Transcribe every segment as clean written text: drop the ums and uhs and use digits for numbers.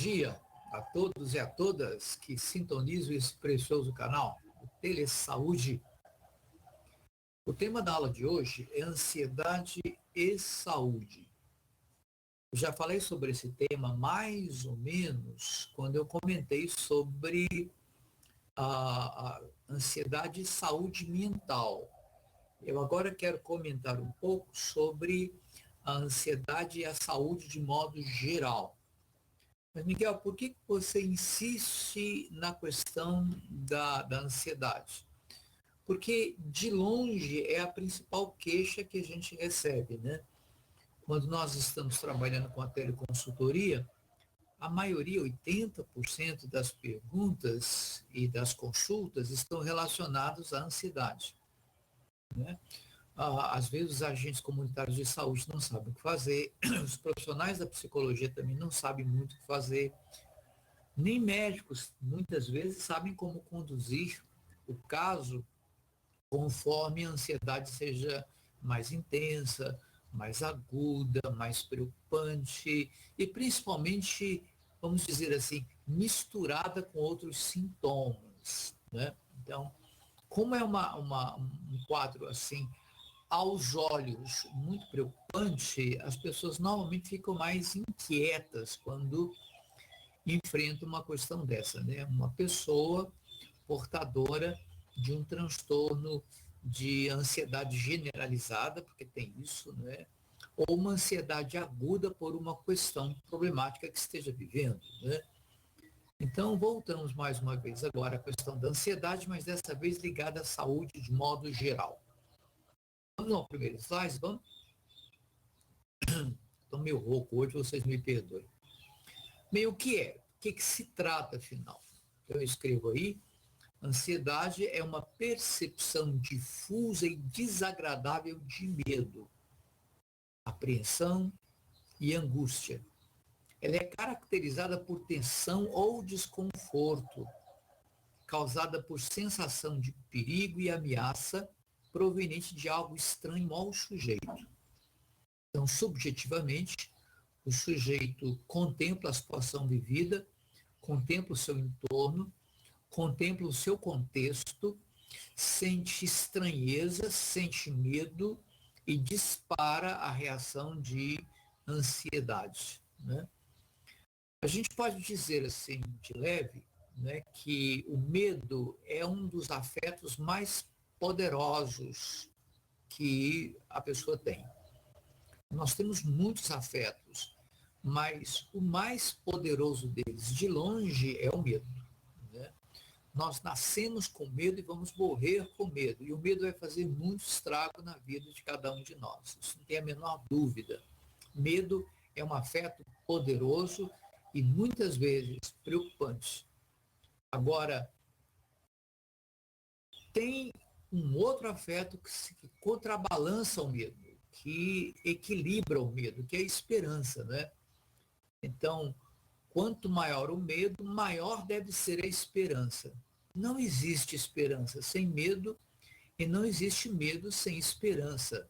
dia a todos e a todas que sintonizam esse precioso canal, o Telesaúde. O tema da aula de hoje é ansiedade e saúde. Eu já falei sobre esse tema mais ou menos quando eu comentei sobre a ansiedade e saúde mental. Eu agora quero comentar um pouco sobre a ansiedade e a saúde de modo geral. Mas, Miguel, por que você insiste na questão da ansiedade? Porque, de longe, é a principal queixa que a gente recebe, né? Quando nós estamos trabalhando com a teleconsultoria, a maioria, 80% das perguntas e das consultas estão relacionadas à ansiedade, né? Às vezes, os agentes comunitários de saúde não sabem o que fazer, os profissionais da psicologia também não sabem muito o que fazer, nem médicos, muitas vezes, sabem como conduzir o caso conforme a ansiedade seja mais intensa, mais aguda, mais preocupante e, principalmente, vamos dizer assim, misturada com outros sintomas, né? Então, como é um quadro assim, aos olhos, muito preocupante, as pessoas normalmente ficam mais inquietas quando enfrentam uma questão dessa, né? Uma pessoa portadora de um transtorno de ansiedade generalizada, porque tem isso, né? Ou uma ansiedade aguda por uma questão problemática que esteja vivendo, né? Então, voltamos mais uma vez agora à questão da ansiedade, mas dessa vez ligada à saúde de modo geral. Vamos ao primeiro slide, vamos? Estou meio rouco hoje, vocês me perdoem. Bem, o que é? O que se trata, afinal? Eu escrevo aí, ansiedade é uma percepção difusa e desagradável de medo, apreensão e angústia. Ela é caracterizada por tensão ou desconforto, causada por sensação de perigo e ameaça proveniente de algo estranho ao sujeito. Então, subjetivamente, o sujeito contempla a situação vivida, contempla o seu entorno, contempla o seu contexto, sente estranheza, sente medo e dispara a reação de ansiedade, né? A gente pode dizer assim, de leve, né, que o medo é um dos afetos mais poderosos que a pessoa tem. Nós temos muitos afetos, mas o mais poderoso deles, de longe, é o medo, né? Nós nascemos com medo e vamos morrer com medo. E o medo vai fazer muito estrago na vida de cada um de nós. Isso não tem a menor dúvida. Medo é um afeto poderoso e muitas vezes preocupante. Agora, tem um outro afeto que contrabalança o medo, que equilibra o medo, que é a esperança, né? Então, quanto maior o medo, maior deve ser a esperança. Não existe esperança sem medo e não existe medo sem esperança.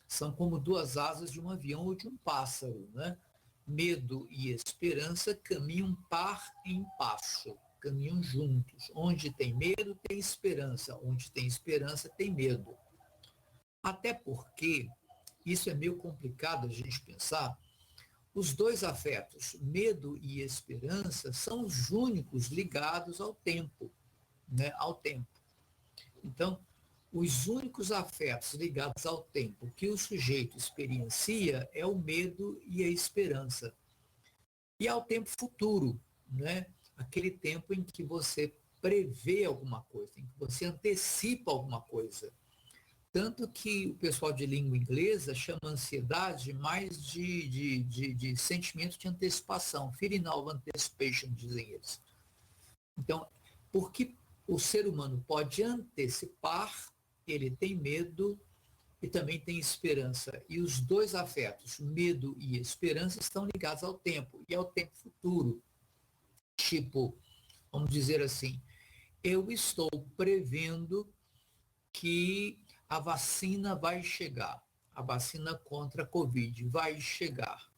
São como duas asas de um avião ou de um pássaro, né? Medo e esperança caminham par em passo, caminham juntos. Onde tem medo, tem esperança. Onde tem esperança, tem medo. Até porque, isso é meio complicado a gente pensar, os dois afetos, medo e esperança, são os únicos ligados ao tempo, né? Ao tempo. Então, os únicos afetos ligados ao tempo que o sujeito experiencia é o medo e a esperança. E ao tempo futuro, né? Aquele tempo em que você prevê alguma coisa, em que você antecipa alguma coisa. Tanto que o pessoal de língua inglesa chama ansiedade mais de sentimento de antecipação, feeling of anticipation, dizem eles. Então, porque o ser humano pode antecipar, ele tem medo e também tem esperança. E os dois afetos, medo e esperança, estão ligados ao tempo e ao tempo futuro. Tipo, vamos dizer assim, eu estou prevendo que a vacina vai chegar, a vacina contra a Covid vai chegar.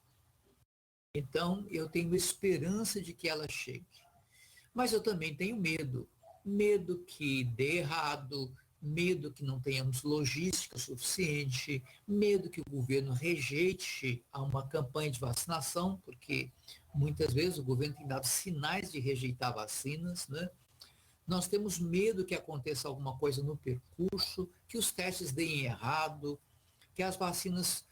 Então, eu tenho esperança de que ela chegue. Mas eu também tenho medo. Medo que dê errado, medo que não tenhamos logística suficiente, medo que o governo rejeite a uma campanha de vacinação, porque muitas vezes o governo tem dado sinais de rejeitar vacinas, né? Nós temos medo que aconteça alguma coisa no percurso, que os testes deem errado, que as vacinas,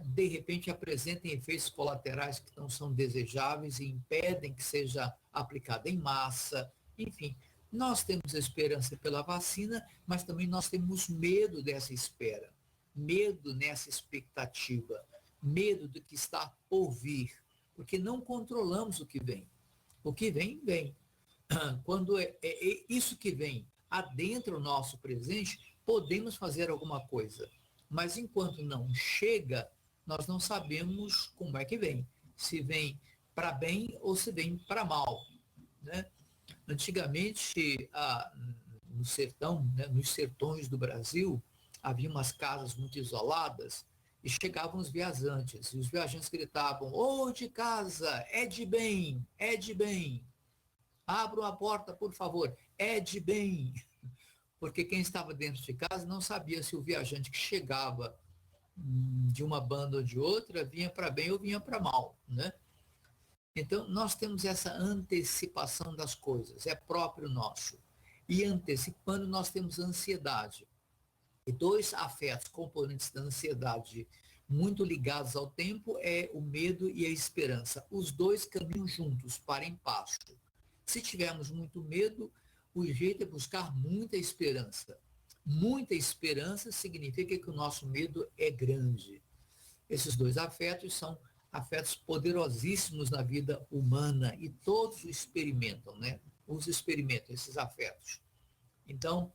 de repente, apresentem efeitos colaterais que não são desejáveis e impedem que seja aplicada em massa. Enfim, nós temos esperança pela vacina, mas também nós temos medo dessa espera, medo nessa expectativa, medo do que está por vir, porque não controlamos o que vem. O que vem, vem. Quando isso que vem adentra o nosso presente, podemos fazer alguma coisa. Mas enquanto não chega, nós não sabemos como é que vem. Se vem para bem ou se vem para mal. Né? Antigamente, no sertão, né, nos sertões do Brasil, havia umas casas muito isoladas e chegavam os viajantes. E os viajantes gritavam, ô de casa, é de bem, é de bem. Abram a porta, por favor. É de bem. Porque quem estava dentro de casa não sabia se o viajante que chegava de uma banda ou de outra vinha para bem ou vinha para mal, né? Então, nós temos essa antecipação das coisas, é próprio nosso. E antecipando, nós temos a ansiedade. E dois afetos componentes da ansiedade muito ligados ao tempo é o medo e a esperança. Os dois caminham juntos, para em passo. Se tivermos muito medo, o jeito é buscar muita esperança. Muita esperança significa que o nosso medo é grande. Esses dois afetos são afetos poderosíssimos na vida humana e todos os experimentam, né? Os experimentam, esses afetos. Então,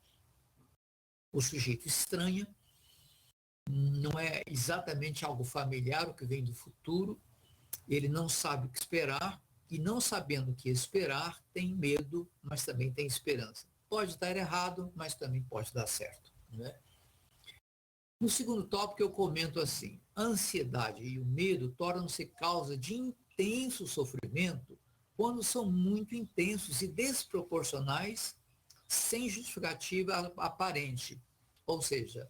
o sujeito estranha, não é exatamente algo familiar, o que vem do futuro, ele não sabe o que esperar, e não sabendo o que esperar, tem medo, mas também tem esperança. Pode dar errado, mas também pode dar certo. Né? No segundo tópico, eu comento assim: a ansiedade e o medo tornam-se causa de intenso sofrimento quando são muito intensos e desproporcionais, sem justificativa aparente. Ou seja,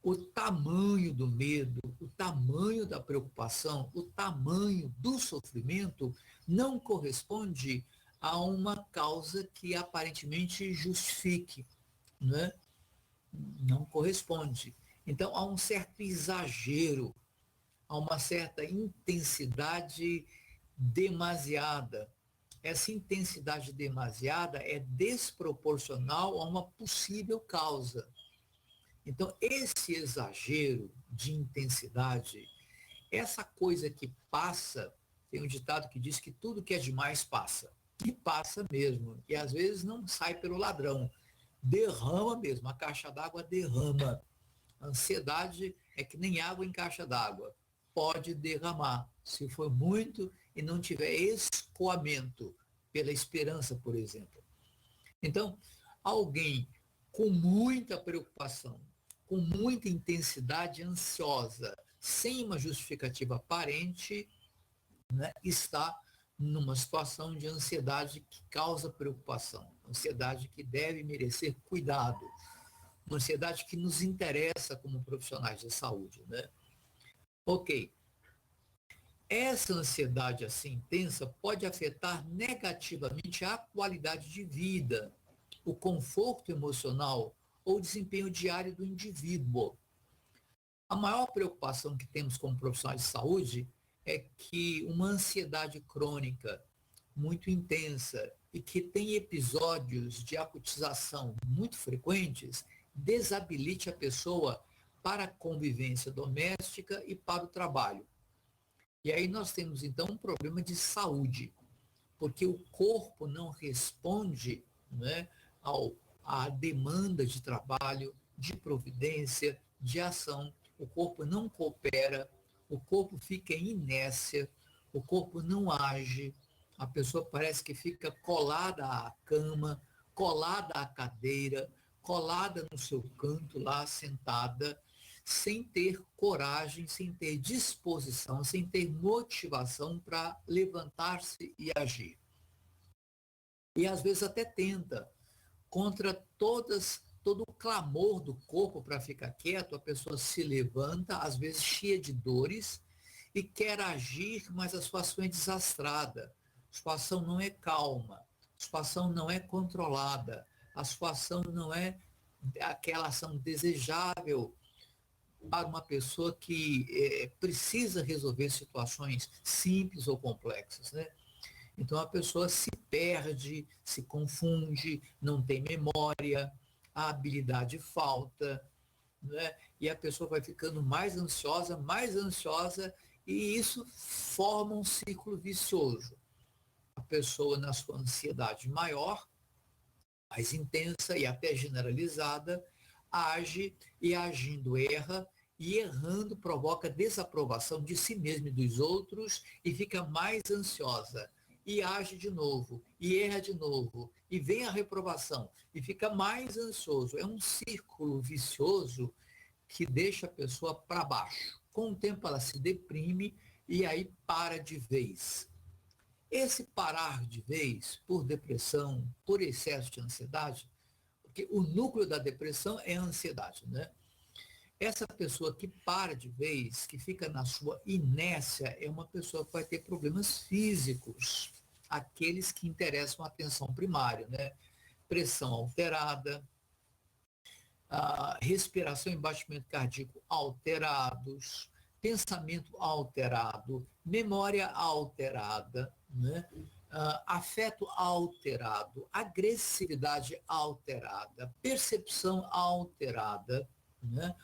o tamanho do medo, o tamanho da preocupação, o tamanho do sofrimento não corresponde a uma causa que aparentemente justifique, né? Não corresponde. Então, há um certo exagero, há uma certa intensidade demasiada. Essa intensidade demasiada é desproporcional a uma possível causa. Então, esse exagero de intensidade, essa coisa que passa, tem um ditado que diz que tudo que é demais passa. E passa mesmo. E às vezes não sai pelo ladrão. Derrama mesmo. A caixa d'água derrama. A ansiedade é que nem água em caixa d'água. Pode derramar. Se for muito e não tiver escoamento pela esperança, por exemplo. Então, alguém com muita preocupação, com muita intensidade ansiosa, sem uma justificativa aparente, né, está numa situação de ansiedade que causa preocupação, ansiedade que deve merecer cuidado, uma ansiedade que nos interessa como profissionais de saúde. Né? Ok. Essa ansiedade assim intensa pode afetar negativamente a qualidade de vida, o conforto emocional ou o desempenho diário do indivíduo. A maior preocupação que temos como profissionais de saúde é que uma ansiedade crônica muito intensa e que tem episódios de acutização muito frequentes desabilite a pessoa para a convivência doméstica e para o trabalho. E aí nós temos então um problema de saúde, porque o corpo não responde, né, à demanda de trabalho, de providência, de ação. O corpo não coopera, o corpo fica em inércia, o corpo não age, a pessoa parece que fica colada à cama, colada à cadeira, colada no seu canto lá, sentada, sem ter coragem, sem ter disposição, sem ter motivação para levantar-se e agir. E às vezes até tenta, contra todo o clamor do corpo para ficar quieto, a pessoa se levanta, às vezes cheia de dores, e quer agir, mas a situação é desastrada. A situação não é calma, a situação não é controlada, a situação não é aquela ação desejável para uma pessoa que precisa resolver situações simples ou complexas, né? Então a pessoa se perde, se confunde, não tem memória, a habilidade falta, né? E a pessoa vai ficando mais ansiosa, e isso forma um ciclo vicioso. A pessoa, na sua ansiedade maior, mais intensa e até generalizada, age e agindo erra, e errando provoca desaprovação de si mesmo e dos outros, e fica mais ansiosa, e age de novo, e erra de novo, e vem a reprovação, e fica mais ansioso. É um círculo vicioso que deixa a pessoa para baixo. Com o tempo ela se deprime e aí para de vez. Esse parar de vez, por depressão, por excesso de ansiedade, porque o núcleo da depressão é a ansiedade, né? Essa pessoa que para de vez, que fica na sua inércia, é uma pessoa que vai ter problemas físicos, aqueles que interessam a atenção primária, né? Pressão alterada, respiração e batimento cardíaco alterados, pensamento alterado, memória alterada, né? Afeto alterado, agressividade alterada, percepção alterada, né?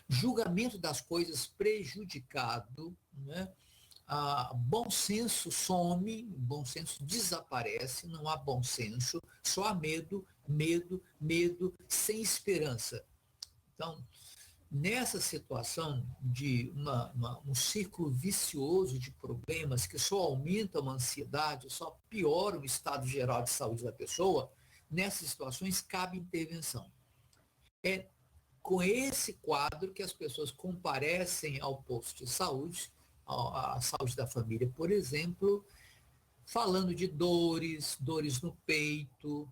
Julgamento das coisas prejudicado, né? Bom senso some, bom senso desaparece, não há bom senso, só há medo, medo, medo, sem esperança. Então, nessa situação de um círculo vicioso de problemas que só aumentam a ansiedade, só pioram o estado geral de saúde da pessoa, nessas situações cabe intervenção. É com esse quadro que as pessoas comparecem ao posto de saúde, a saúde da família, por exemplo, falando de dores no peito,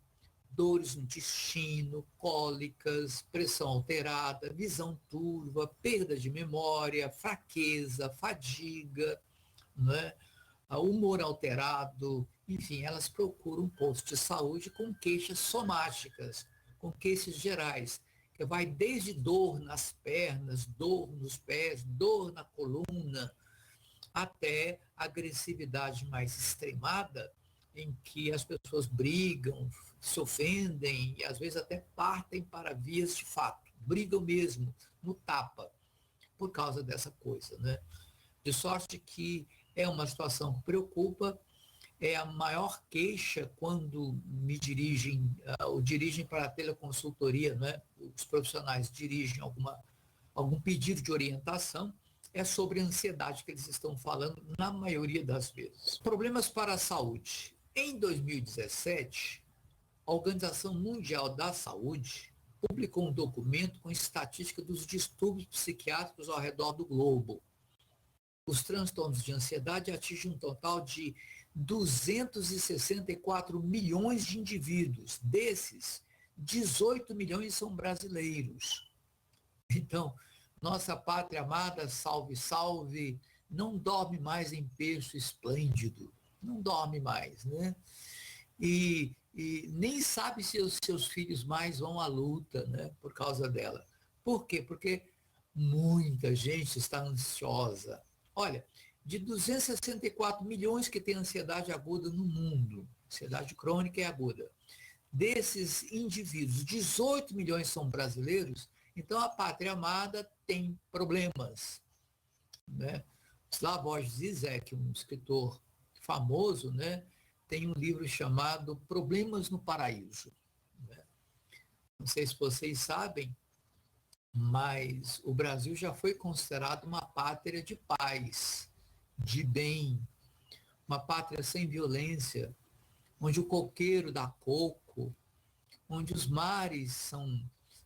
dores no intestino, cólicas, pressão alterada, visão turva, perda de memória, fraqueza, fadiga, né? Humor alterado, enfim, elas procuram um posto de saúde com queixas somáticas, com queixas gerais, que vai desde dor nas pernas, dor nos pés, dor na coluna, até agressividade mais extremada, em que as pessoas brigam, se ofendem e às vezes até partem para vias de fato, brigam mesmo, no tapa, por causa dessa coisa, né? De sorte que é uma situação que preocupa, é a maior queixa quando me dirigem, ou dirigem para a teleconsultoria, né? Os profissionais dirigem algum pedido de orientação, é sobre a ansiedade que eles estão falando na maioria das vezes. Problemas para a saúde. Em 2017, a Organização Mundial da Saúde publicou um documento com estatística dos distúrbios psiquiátricos ao redor do globo. Os transtornos de ansiedade atingem um total de 264 milhões de indivíduos. Desses, 18 milhões são brasileiros. Então, nossa pátria amada, salve, salve, não dorme mais em berço esplêndido, não dorme mais, né? E nem sabe se os seus filhos mais vão à luta, né, por causa dela. Por quê? Porque muita gente está ansiosa. Olha, de 264 milhões que tem ansiedade aguda no mundo, ansiedade crônica e aguda, desses indivíduos, 18 milhões são brasileiros. Então, a pátria amada tem problemas, né? Slavoj Zizek, um escritor famoso, né, tem um livro chamado Problemas no Paraíso, né? Não sei se vocês sabem, mas o Brasil já foi considerado uma pátria de paz, de bem, uma pátria sem violência, onde o coqueiro dá coco, onde os mares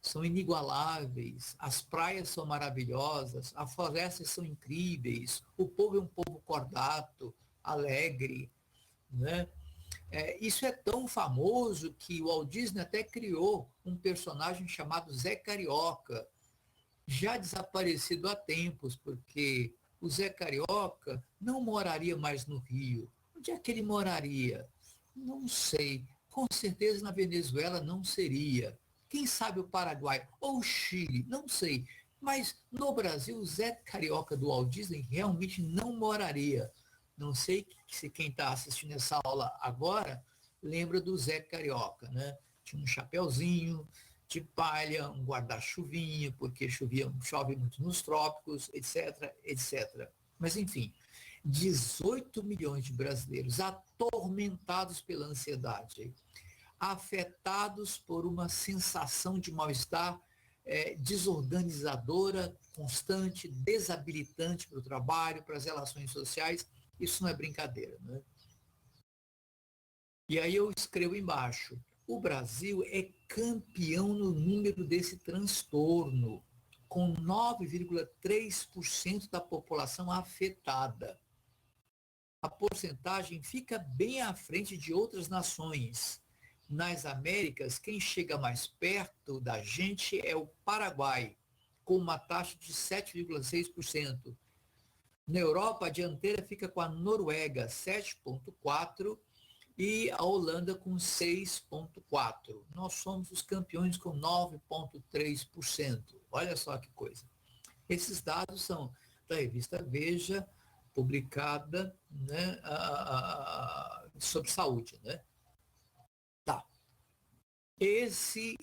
são inigualáveis, as praias são maravilhosas, as florestas são incríveis, o povo é um povo cordato, alegre, né? Isso é tão famoso que o Walt Disney até criou um personagem chamado Zé Carioca, já desaparecido há tempos, porque o Zé Carioca não moraria mais no Rio. Onde é que ele moraria? Não sei. Com certeza na Venezuela não seria. Quem sabe o Paraguai ou o Chile, não sei. Mas no Brasil, o Zé Carioca do Walt Disney realmente não moraria. Não sei se quem está assistindo essa aula agora lembra do Zé Carioca, né? Tinha um chapeuzinho de palha, um guarda-chuvinha, porque chove muito nos trópicos, etc, etc. Mas, enfim, 18 milhões de brasileiros atormentados pela ansiedade, afetados por uma sensação de mal-estar desorganizadora, constante, desabilitante para o trabalho, para as relações sociais. Isso não é brincadeira, né? E aí eu escrevo embaixo, o Brasil é campeão no número desse transtorno, com 9,3% da população afetada. A porcentagem fica bem à frente de outras nações. Nas Américas, quem chega mais perto da gente é o Paraguai, com uma taxa de 7,6%. Na Europa, a dianteira fica com a Noruega, 7,4%, e a Holanda com 6,4%. Nós somos os campeões com 9,3%. Olha só que coisa. Esses dados são da revista Veja, publicada, né, sobre saúde. Né? Tá. Esse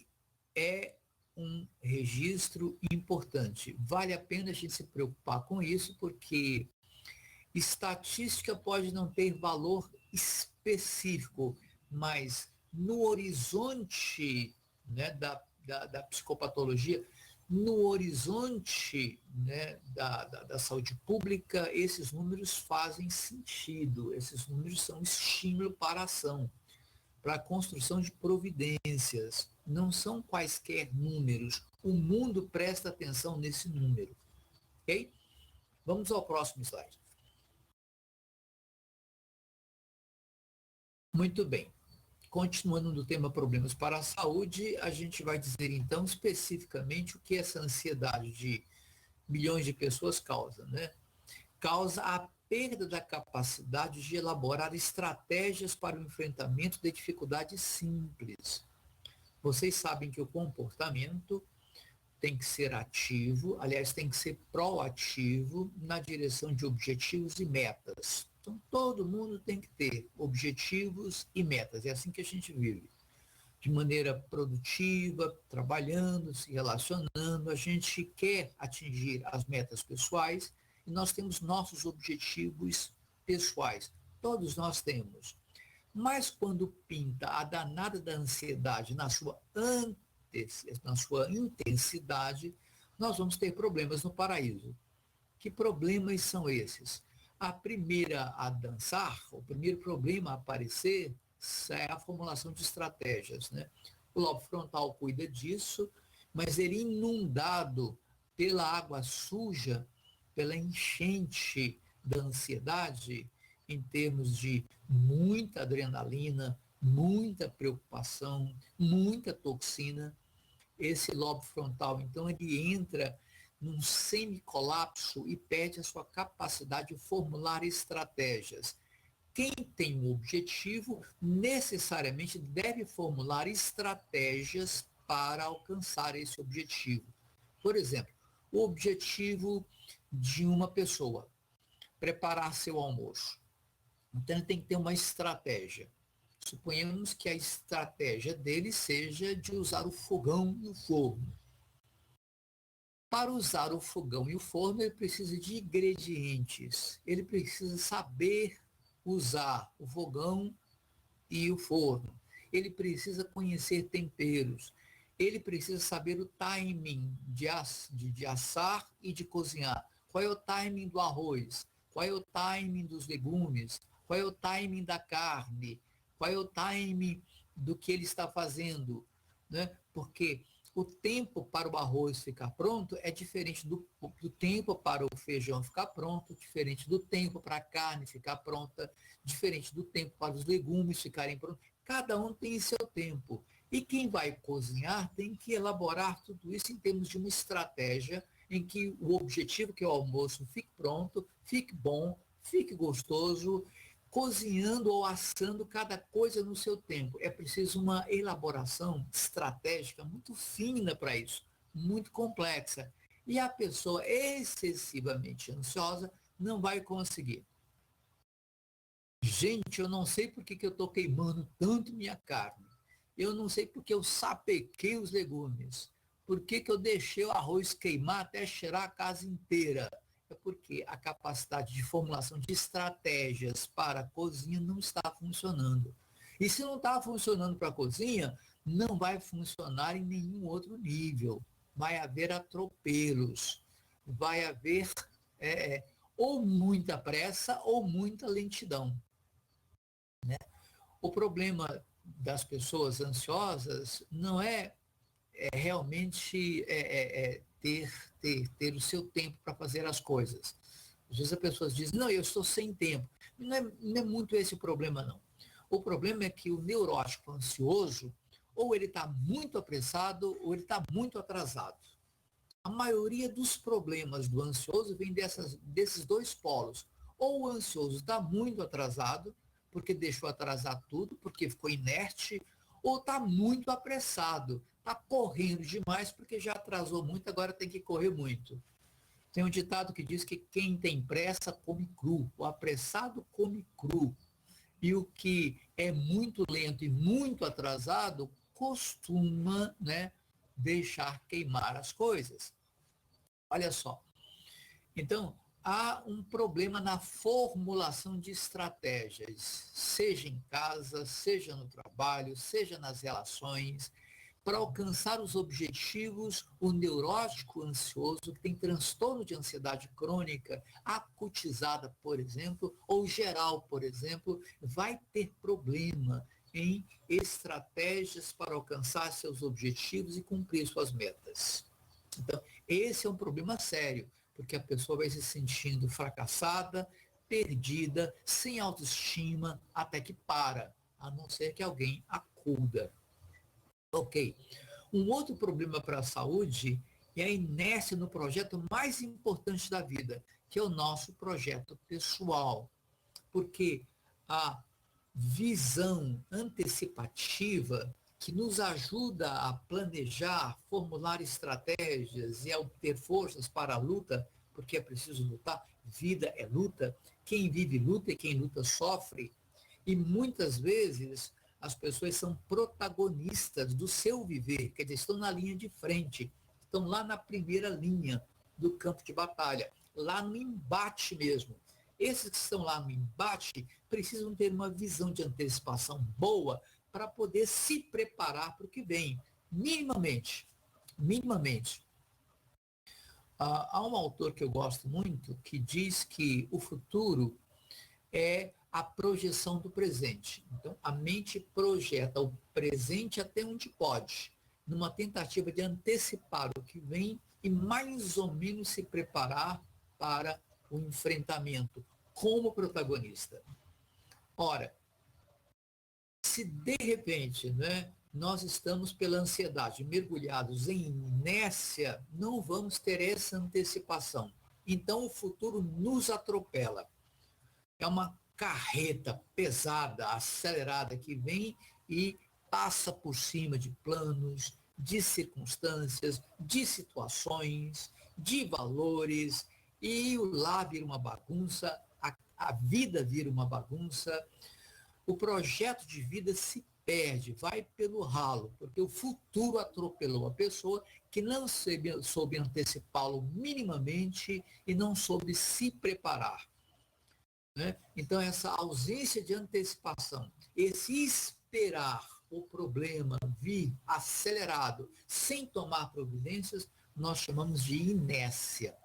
é um registro importante. Vale a pena a gente se preocupar com isso, porque estatística pode não ter valor específico, mas no horizonte, né, da psicopatologia, no horizonte, né, da saúde pública, esses números fazem sentido, esses números são estímulo para a ação, para a construção de providências, não são quaisquer números, o mundo presta atenção nesse número, ok? Vamos ao próximo slide. Muito bem. Continuando no tema problemas para a saúde, a gente vai dizer então especificamente o que essa ansiedade de milhões de pessoas causa, né? Causa a perda da capacidade de elaborar estratégias para o enfrentamento de dificuldades simples. Vocês sabem que o comportamento tem que ser ativo, aliás, tem que ser proativo na direção de objetivos e metas. Então, todo mundo tem que ter objetivos e metas. É assim que a gente vive. De maneira produtiva, trabalhando, se relacionando. A gente quer atingir as metas pessoais e nós temos nossos objetivos pessoais. Todos nós temos. Mas quando pinta a danada da ansiedade na sua intensidade, nós vamos ter problemas no paraíso. Que problemas são esses? A primeira a dançar, o primeiro problema a aparecer é a formulação de estratégias. Né? O lobo frontal cuida disso, mas ele inundado pela água suja, pela enchente da ansiedade, em termos de muita adrenalina, muita preocupação, muita toxina, esse lobo frontal, então, ele entra num semicolapso e perde a sua capacidade de formular estratégias. Quem tem um objetivo necessariamente deve formular estratégias para alcançar esse objetivo. Por exemplo, o objetivo de uma pessoa, preparar seu almoço. Então, ele tem que ter uma estratégia. Suponhamos que a estratégia dele seja de usar o fogão e o forno. Para usar o fogão e o forno, ele precisa de ingredientes. Ele precisa saber usar o fogão e o forno. Ele precisa conhecer temperos. Ele precisa saber o timing de assar e de cozinhar. Qual é o timing do arroz? Qual é o timing dos legumes? Qual é o timing da carne? Qual é o timing do que ele está fazendo? Né? Porque O tempo para o arroz ficar pronto é diferente do tempo para o feijão ficar pronto, diferente do tempo para a carne ficar pronta, diferente do tempo para os legumes ficarem prontos. Cada um tem seu tempo. E quem vai cozinhar tem que elaborar tudo isso em termos de uma estratégia em que o objetivo, que é o almoço, fique pronto, fique bom, fique gostoso, cozinhando ou assando cada coisa no seu tempo. É preciso uma elaboração estratégica muito fina para isso, muito complexa. E a pessoa excessivamente ansiosa não vai conseguir. Gente, eu não sei por que eu estou queimando tanto minha carne. Eu não sei porque eu sapequei os legumes. Por que eu deixei o arroz queimar até cheirar a casa inteira? É porque a capacidade de formulação de estratégias para a cozinha não está funcionando. E se não está funcionando para a cozinha, não vai funcionar em nenhum outro nível. Vai haver atropelos, vai haver ou muita pressa ou muita lentidão. Né? O problema das pessoas ansiosas não é realmente ter o seu tempo para fazer as coisas. Às vezes as pessoas dizem, não, eu estou sem tempo. Não é muito esse o problema, não. O problema é que o neurótico ansioso, ou ele está muito apressado, ou ele está muito atrasado. A maioria dos problemas do ansioso vem desses dois polos. Ou o ansioso está muito atrasado, porque deixou atrasar tudo, porque ficou inerte, ou está muito apressado, está correndo demais porque já atrasou muito, agora tem que correr muito. Tem um ditado que diz que quem tem pressa come cru, o apressado come cru. E o que é muito lento e muito atrasado costuma, né, deixar queimar as coisas. Olha só. Então, há um problema na formulação de estratégias, seja em casa, seja no trabalho, seja nas relações. Para alcançar os objetivos, o neurótico ansioso, que tem transtorno de ansiedade crônica, acutizada, por exemplo, ou geral, por exemplo, vai ter problema em estratégias para alcançar seus objetivos e cumprir suas metas. Então, esse é um problema sério, porque a pessoa vai se sentindo fracassada, perdida, sem autoestima, até que para, a não ser que alguém acuda. Ok. Um outro problema para a saúde é a inércia no projeto mais importante da vida, que é o nosso projeto pessoal. Porque a visão antecipativa que nos ajuda a planejar, formular estratégias e a obter forças para a luta, porque é preciso lutar, vida é luta, quem vive luta e quem luta sofre, e muitas vezes as pessoas são protagonistas do seu viver, quer dizer, estão na linha de frente, estão lá na primeira linha do campo de batalha, lá no embate mesmo. Esses que estão lá no embate precisam ter uma visão de antecipação boa para poder se preparar para o que vem, minimamente. Minimamente. Há um autor que eu gosto muito que diz que o futuro é a projeção do presente. Então, a mente projeta o presente até onde pode, numa tentativa de antecipar o que vem e mais ou menos se preparar para o enfrentamento como protagonista. Ora, se de repente, né, nós estamos pela ansiedade mergulhados em inércia, não vamos ter essa antecipação. Então o futuro nos atropela. É uma carreta pesada, acelerada, que vem e passa por cima de planos, de circunstâncias, de situações, de valores, e lá vira uma bagunça, a vida vira uma bagunça, o projeto de vida se perde, vai pelo ralo, porque o futuro atropelou a pessoa que não soube antecipá-lo minimamente e não soube se preparar. Né? Então, essa ausência de antecipação, esse esperar o problema vir acelerado, sem tomar providências, nós chamamos de inércia.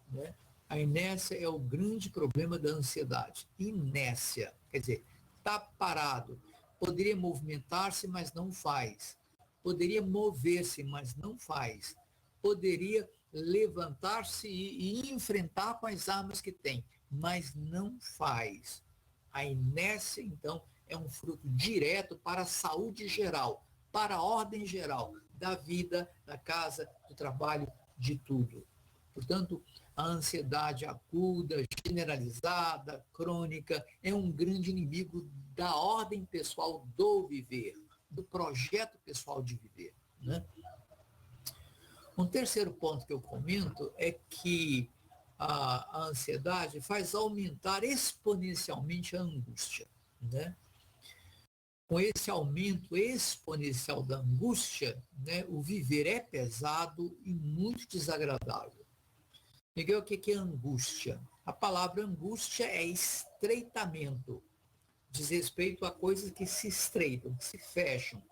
Né? A inércia é o grande problema da ansiedade. Inércia, quer dizer, está parado, poderia movimentar-se, mas não faz. Poderia mover-se, mas não faz. Poderia levantar-se e enfrentar com as armas que tem, mas não faz. A inércia, então, é um fruto direto para a saúde geral, para a ordem geral da vida, da casa, do trabalho, de tudo. Portanto, a ansiedade aguda, generalizada, crônica, é um grande inimigo da ordem pessoal do viver, do projeto pessoal de viver, né? Um terceiro ponto que eu comento é que a ansiedade faz aumentar exponencialmente a angústia, né? Com esse aumento exponencial da angústia, né, o viver é pesado e muito desagradável. Miguel, o que é angústia? A palavra angústia é estreitamento, diz respeito a coisas que se estreitam, que se fecham.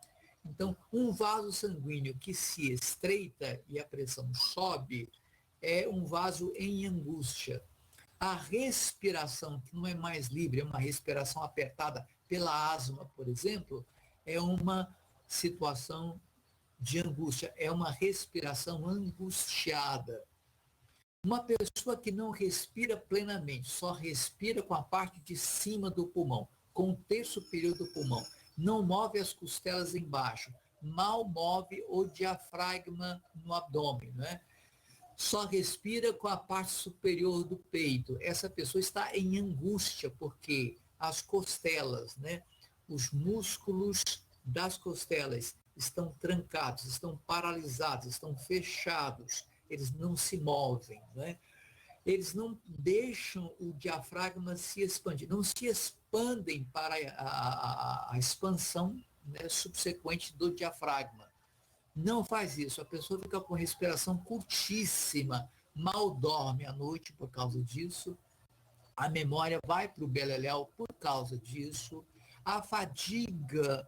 Então, um vaso sanguíneo que se estreita e a pressão sobe é um vaso em angústia. A respiração, que não é mais livre, é uma respiração apertada pela asma, por exemplo, é uma situação de angústia, é uma respiração angustiada. Uma pessoa que não respira plenamente, só respira com a parte de cima do pulmão, com o terço superior do pulmão, não move as costelas embaixo, mal move o diafragma no abdômen, né? Só respira com a parte superior do peito. Essa pessoa está em angústia, porque as costelas, né, os músculos das costelas estão trancados, estão paralisados, estão fechados, eles não se movem, né? Eles não deixam o diafragma se expandir, não se expandem para a expansão, né, subsequente do diafragma. Não faz isso, a pessoa fica com respiração curtíssima, mal dorme à noite por causa disso, a memória vai para o beleléu por causa disso, a fadiga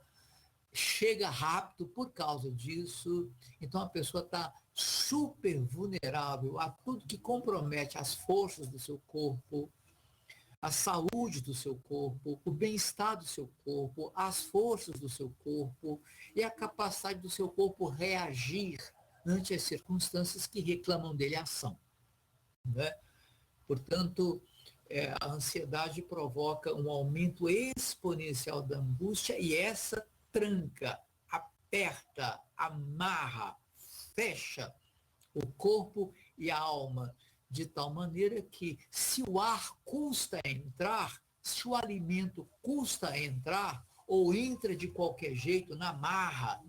chega rápido por causa disso, então a pessoa está super vulnerável a tudo que compromete as forças do seu corpo, a saúde do seu corpo, o bem-estar do seu corpo, as forças do seu corpo e a capacidade do seu corpo reagir ante as circunstâncias que reclamam dele ação, né? Portanto, a ansiedade provoca um aumento exponencial da angústia e essa tranca, aperta, amarra, fecha o corpo e a alma, de tal maneira que se o ar custa entrar, se o alimento custa entrar, ou entra de qualquer jeito, na marra,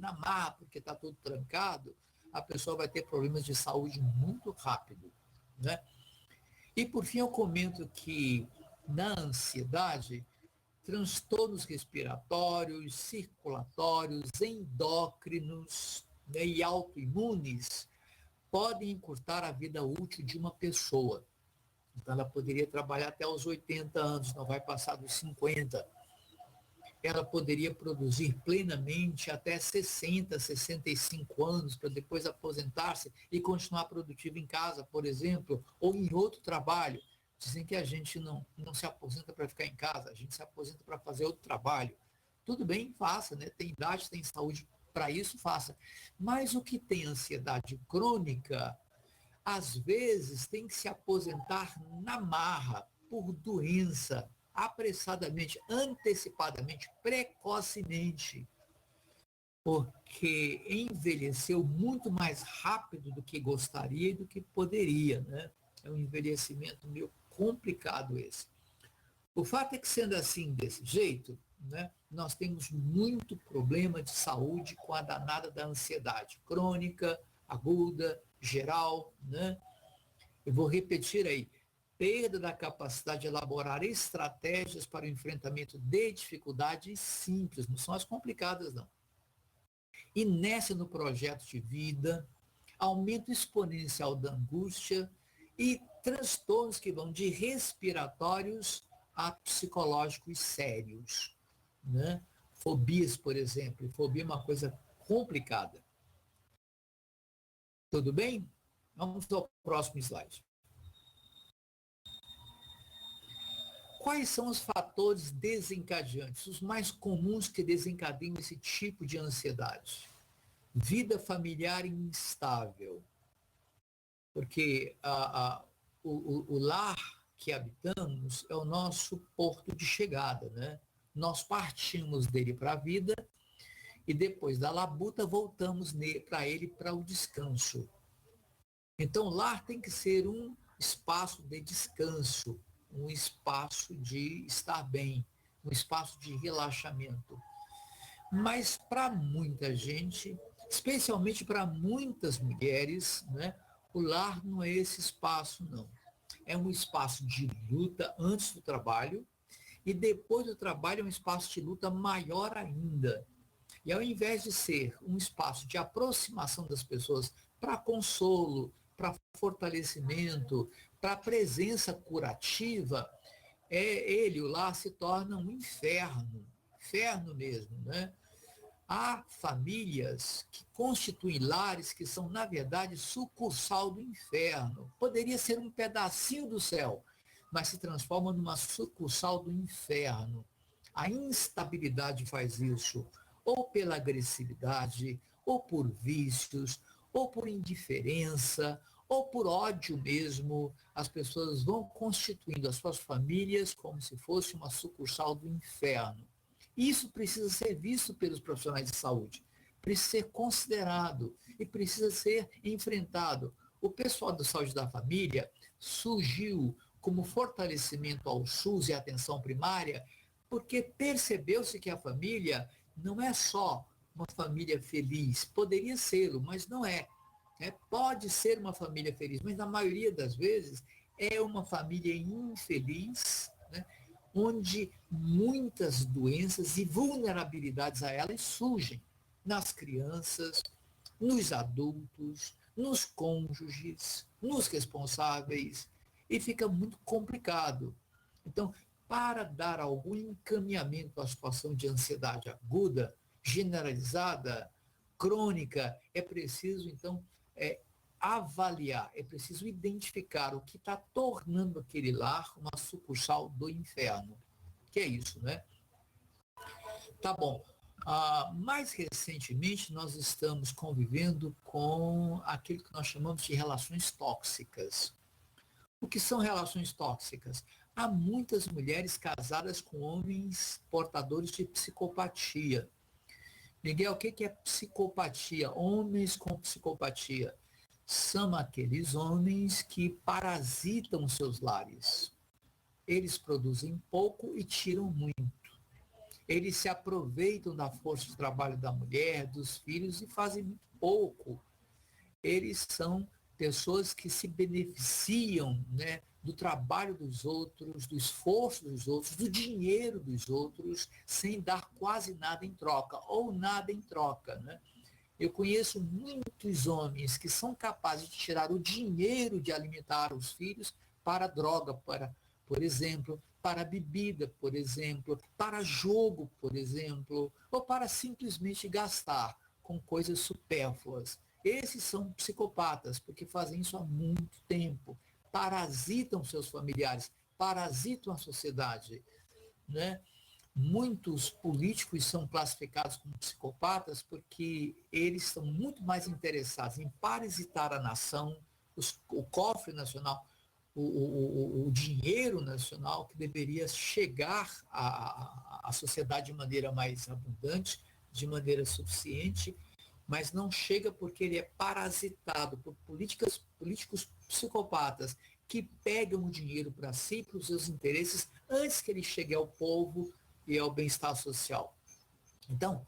porque está tudo trancado, a pessoa vai ter problemas de saúde muito rápido, né? E por fim eu comento que na ansiedade, transtornos respiratórios, circulatórios, endócrinos, né, e autoimunes podem encurtar a vida útil de uma pessoa. Então, ela poderia trabalhar até os 80 anos, não vai passar dos 50. Ela poderia produzir plenamente até 60, 65 anos, para depois aposentar-se e continuar produtivo em casa, por exemplo, ou em outro trabalho. Dizem que a gente não se aposenta para ficar em casa, a gente se aposenta para fazer outro trabalho. Tudo bem, faça, né? Tem idade, tem saúde para isso, faça. Mas o que tem ansiedade crônica, às vezes tem que se aposentar na marra, por doença, apressadamente, antecipadamente, precocemente, porque envelheceu muito mais rápido do que gostaria e do que poderia, né? É um envelhecimento meio complicado esse. O fato é que, sendo assim, desse jeito, né, nós temos muito problema de saúde com a danada da ansiedade crônica, aguda, geral, né? Eu vou repetir aí, perda da capacidade de elaborar estratégias para o enfrentamento de dificuldades simples, não são as complicadas, não. Inércia no projeto de vida, aumento exponencial da angústia e transtornos que vão de respiratórios a psicológicos sérios, né? Fobias, por exemplo. Fobia é uma coisa complicada. Tudo bem? Vamos ao próximo slide. Quais são os fatores desencadeantes, os mais comuns que desencadeiam esse tipo de ansiedade? Vida familiar instável, porque o lar que habitamos é o nosso porto de chegada, né? Nós partimos dele para a vida e depois da labuta voltamos para ele para o descanso. Então, o lar tem que ser um espaço de descanso, um espaço de estar bem, um espaço de relaxamento. Mas para muita gente, especialmente para muitas mulheres, né, o lar não é esse espaço, não. É um espaço de luta antes do trabalho e depois do trabalho é um espaço de luta maior ainda. E ao invés de ser um espaço de aproximação das pessoas para consolo, para fortalecimento, para presença curativa, ele, o lar, se torna um inferno mesmo, né? Há famílias que constituem lares que são, na verdade, sucursal do inferno. Poderia ser um pedacinho do céu, mas se transforma numa sucursal do inferno. A instabilidade faz isso, ou pela agressividade, ou por vícios, ou por indiferença, ou por ódio mesmo. As pessoas vão constituindo as suas famílias como se fosse uma sucursal do inferno. Isso precisa ser visto pelos profissionais de saúde, precisa ser considerado e precisa ser enfrentado. O pessoal da saúde da família surgiu como fortalecimento ao SUS e à atenção primária, porque percebeu-se que a família não é só uma família feliz, poderia ser, mas não é. Pode ser uma família feliz, mas na maioria das vezes é uma família infeliz, né? Onde muitas doenças e vulnerabilidades a elas surgem nas crianças, nos adultos, nos cônjuges, nos responsáveis, e fica muito complicado. Então, para dar algum encaminhamento à situação de ansiedade aguda, generalizada, crônica, é preciso, então, avaliar, é preciso identificar o que está tornando aquele lar uma sucursal do inferno. Que é isso, né? Tá bom. Mais recentemente, nós estamos convivendo com aquilo que nós chamamos de relações tóxicas. O que são relações tóxicas? Há muitas mulheres casadas com homens portadores de psicopatia. Miguel, o que é psicopatia? Homens com psicopatia são aqueles homens que parasitam seus lares. Eles produzem pouco e tiram muito. Eles se aproveitam da força de trabalho da mulher, dos filhos e fazem muito pouco. Eles são pessoas que se beneficiam, né, do trabalho dos outros, do esforço dos outros, do dinheiro dos outros, sem dar quase nada em troca, ou nada em troca, né? Eu conheço muitos homens que são capazes de tirar o dinheiro de alimentar os filhos para droga, por exemplo, para bebida, por exemplo, para jogo, por exemplo, ou para simplesmente gastar com coisas supérfluas. Esses são psicopatas, porque fazem isso há muito tempo. Parasitam seus familiares, parasitam a sociedade, né? Muitos políticos são classificados como psicopatas porque eles estão muito mais interessados em parasitar a nação, o cofre nacional, o dinheiro nacional que deveria chegar à sociedade de maneira mais abundante, de maneira suficiente, mas não chega porque ele é parasitado por políticos psicopatas que pegam o dinheiro para si, para os seus interesses, antes que ele chegue ao povo e ao bem-estar social. Então,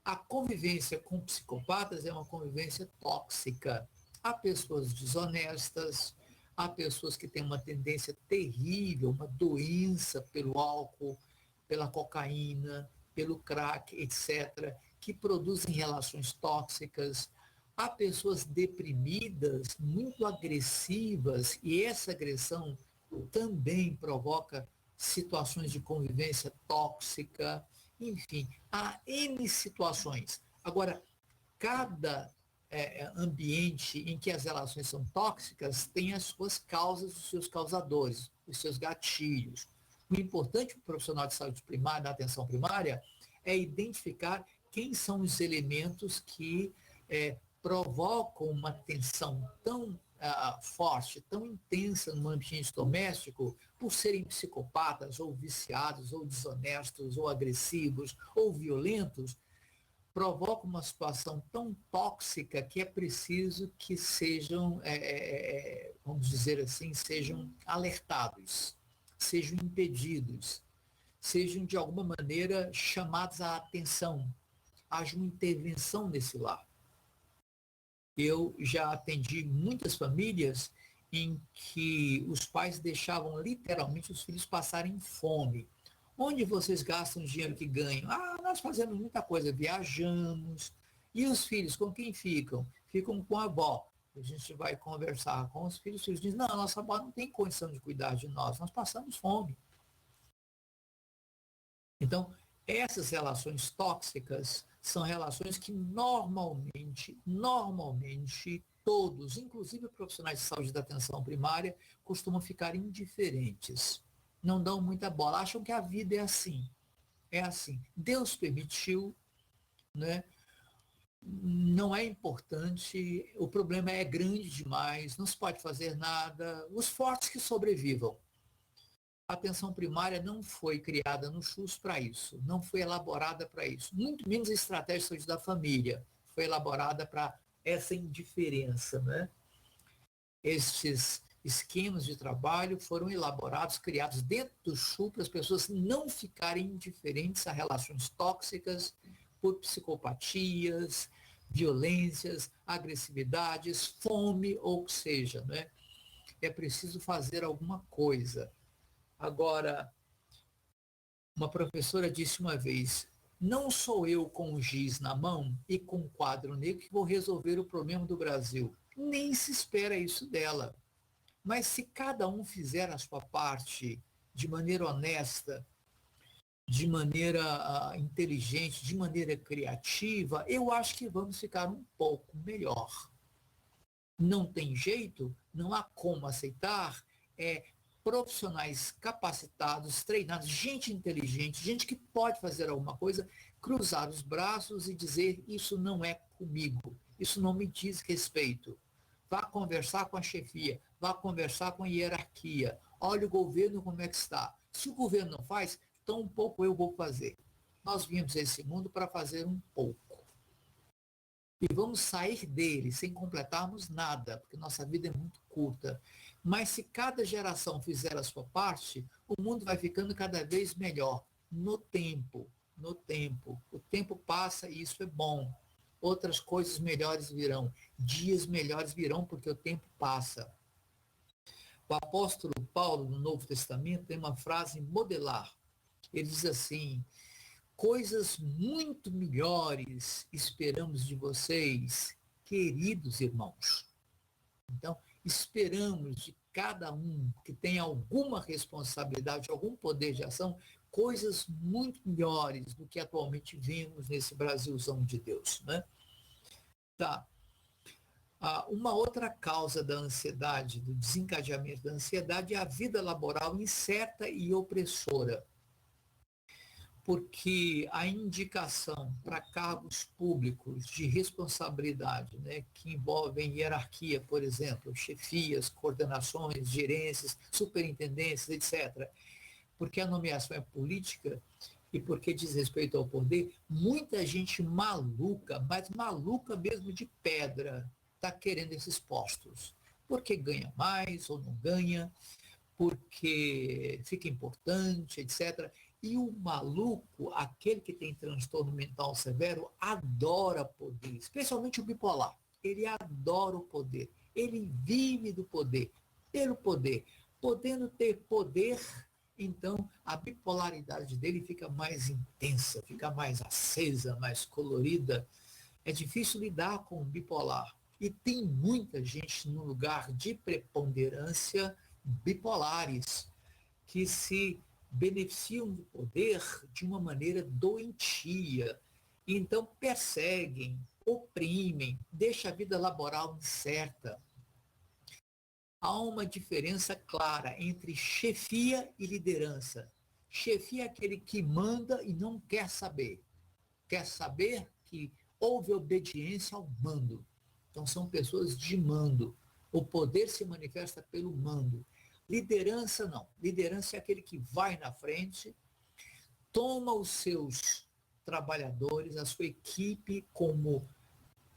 a convivência com psicopatas é uma convivência tóxica. Há pessoas desonestas, há pessoas que têm uma tendência terrível, uma doença pelo álcool, pela cocaína, pelo crack, etc., que produzem relações tóxicas. Há pessoas deprimidas, muito agressivas, e essa agressão também provoca situações de convivência tóxica, enfim, há N situações. Agora, cada ambiente em que as relações são tóxicas tem as suas causas, os seus causadores, os seus gatilhos. O importante para o profissional de saúde primária, da atenção primária, é identificar quem são os elementos que provocam uma tensão tão forte, tão intensa no ambiente doméstico, por serem psicopatas, ou viciados, ou desonestos, ou agressivos, ou violentos, provoca uma situação tão tóxica que é preciso que sejam, vamos dizer assim, sejam alertados, sejam impedidos, sejam de alguma maneira chamados à atenção, haja uma intervenção nesse lar. Eu já atendi muitas famílias em que os pais deixavam literalmente os filhos passarem fome. Onde vocês gastam o dinheiro que ganham? Nós fazemos muita coisa, viajamos. E os filhos, com quem ficam? Ficam com a avó. A gente vai conversar com os filhos dizem, não, nossa avó não tem condição de cuidar de nós passamos fome. Então, essas relações tóxicas são relações que normalmente, todos, inclusive profissionais de saúde da atenção primária, costumam ficar indiferentes. Não dão muita bola, acham que a vida é assim. É assim. Deus permitiu, né? Não é importante, o problema é grande demais, não se pode fazer nada, os fortes que sobrevivam. A atenção primária não foi criada no SUS para isso, não foi elaborada para isso, muito menos a estratégia de saúde da família foi elaborada para essa indiferença, né? Esses esquemas de trabalho foram elaborados, criados dentro do SUS para as pessoas não ficarem indiferentes a relações tóxicas por psicopatias, violências, agressividades, fome ou o que seja, né? É preciso fazer alguma coisa. Agora, uma professora disse uma vez, não sou eu com o giz na mão e com o quadro negro que vou resolver o problema do Brasil. Nem se espera isso dela. Mas se cada um fizer a sua parte de maneira honesta, de maneira inteligente, de maneira criativa, eu acho que vamos ficar um pouco melhor. Não tem jeito, não há como aceitar, profissionais capacitados, treinados, gente inteligente, gente que pode fazer alguma coisa, cruzar os braços e dizer, isso não é comigo, isso não me diz respeito. Vá conversar com a chefia, vá conversar com a hierarquia, olha o governo como é que está. Se o governo não faz, então um pouco eu vou fazer. Nós viemos a esse mundo para fazer um pouco. E vamos sair dele sem completarmos nada, porque nossa vida é muito curta. Mas se cada geração fizer a sua parte, o mundo vai ficando cada vez melhor, no tempo, no tempo. O tempo passa e isso é bom. Outras coisas melhores virão, dias melhores virão, porque o tempo passa. O apóstolo Paulo, no Novo Testamento, tem uma frase modelar. Ele diz assim, coisas muito melhores esperamos de vocês, queridos irmãos. Então, esperamos de cada um que tem alguma responsabilidade, algum poder de ação, coisas muito melhores do que atualmente vemos nesse Brasilzão de Deus, né? Tá. Uma outra causa da ansiedade, do desencadeamento da ansiedade, é a vida laboral incerta e opressora. Porque a indicação para cargos públicos de responsabilidade, né, que envolvem hierarquia, por exemplo, chefias, coordenações, gerências, superintendências, etc., porque a nomeação é política e porque diz respeito ao poder, muita gente maluca, mas maluca mesmo de pedra, está querendo esses postos. Porque ganha mais ou não ganha, porque fica importante, etc. E o maluco, aquele que tem transtorno mental severo, adora poder, especialmente o bipolar. Ele adora o poder, ele vive do poder, pelo poder. Podendo ter poder, então a bipolaridade dele fica mais intensa, fica mais acesa, mais colorida. É difícil lidar com o bipolar. E tem muita gente no lugar de preponderância bipolares, que se beneficiam do poder de uma maneira doentia. Então perseguem, oprimem, deixam a vida laboral incerta. Há uma diferença clara entre chefia e liderança. Chefia é aquele que manda e não quer saber. Quer saber que houve obediência ao mando. Então, são pessoas de mando. O poder se manifesta pelo mando. Liderança, não. Liderança é aquele que vai na frente, toma os seus trabalhadores, a sua equipe como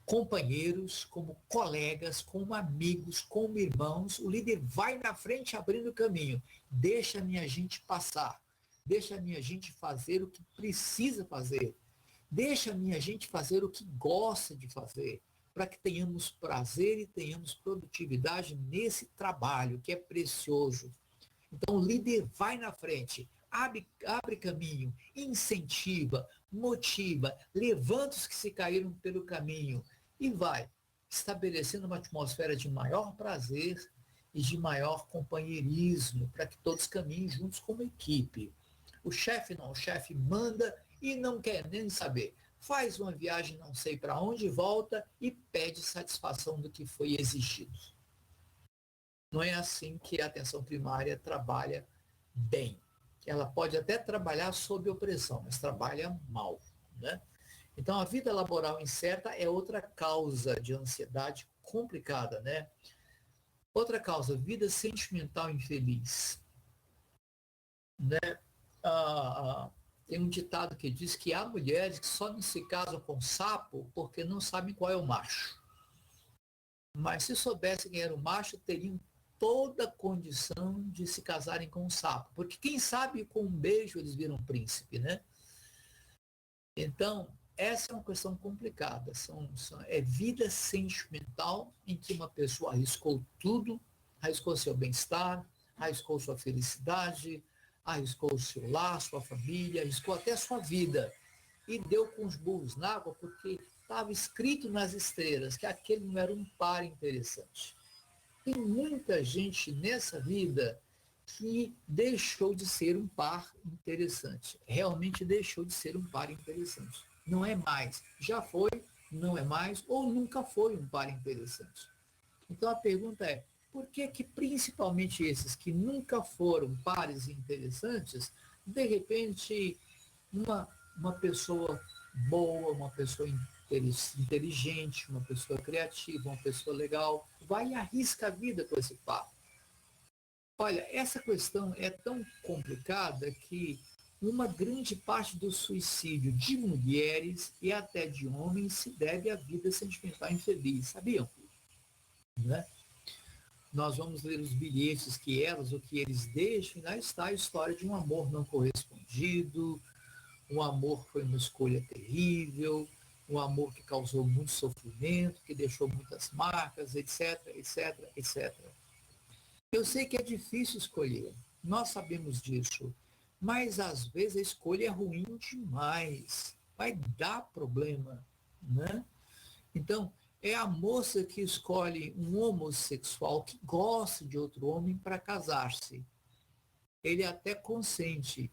companheiros, como colegas, como amigos, como irmãos. O líder vai na frente abrindo o caminho. Deixa a minha gente passar. Deixa a minha gente fazer o que precisa fazer. Deixa a minha gente fazer o que gosta de fazer, para que tenhamos prazer e tenhamos produtividade nesse trabalho que é precioso. Então, o líder vai na frente, abre caminho, incentiva, motiva, levanta os que se caíram pelo caminho e vai estabelecendo uma atmosfera de maior prazer e de maior companheirismo, para que todos caminhem juntos como equipe. O chefe não, o chefe manda e não quer nem saber. Faz uma viagem não sei para onde, volta e pede satisfação do que foi exigido. Não é assim que a atenção primária trabalha bem. Ela pode até trabalhar sob opressão, mas trabalha mal, né? Então, a vida laboral incerta é outra causa de ansiedade complicada, né? Outra causa, vida sentimental infeliz, né? Tem um ditado que diz que há mulheres que só não se casam com sapo porque não sabem qual é o macho. Mas se soubessem quem era o macho, teriam toda a condição de se casarem com o sapo. Porque quem sabe com um beijo eles viram príncipe, né? Então, essa é uma questão complicada. É vida sentimental em que uma pessoa arriscou tudo, arriscou seu bem-estar, arriscou sua felicidade, arriscou o seu lar, sua família, arriscou até sua vida. E deu com os burros na água porque estava escrito nas estrelas que aquele não era um par interessante. Tem muita gente nessa vida que deixou de ser um par interessante. Realmente deixou de ser um par interessante. Não é mais. Já foi, não é mais, ou nunca foi um par interessante. Então a pergunta é, por que que principalmente esses que nunca foram pares interessantes, de repente uma pessoa boa, uma pessoa inteligente, uma pessoa criativa, uma pessoa legal, vai e arrisca a vida com esse par? Olha, essa questão é tão complicada que uma grande parte do suicídio de mulheres e até de homens se deve à vida sentimental infeliz, sabiam? Né? Nós vamos ler os bilhetes que elas, o que eles deixam, e lá está a história de um amor não correspondido, um amor que foi uma escolha terrível, um amor que causou muito sofrimento, que deixou muitas marcas, etc, etc, etc. Eu sei que é difícil escolher, nós sabemos disso, mas às vezes a escolha é ruim demais, vai dar problema, né? Então, é a moça que escolhe um homossexual que gosta de outro homem para casar-se. Ele até consente,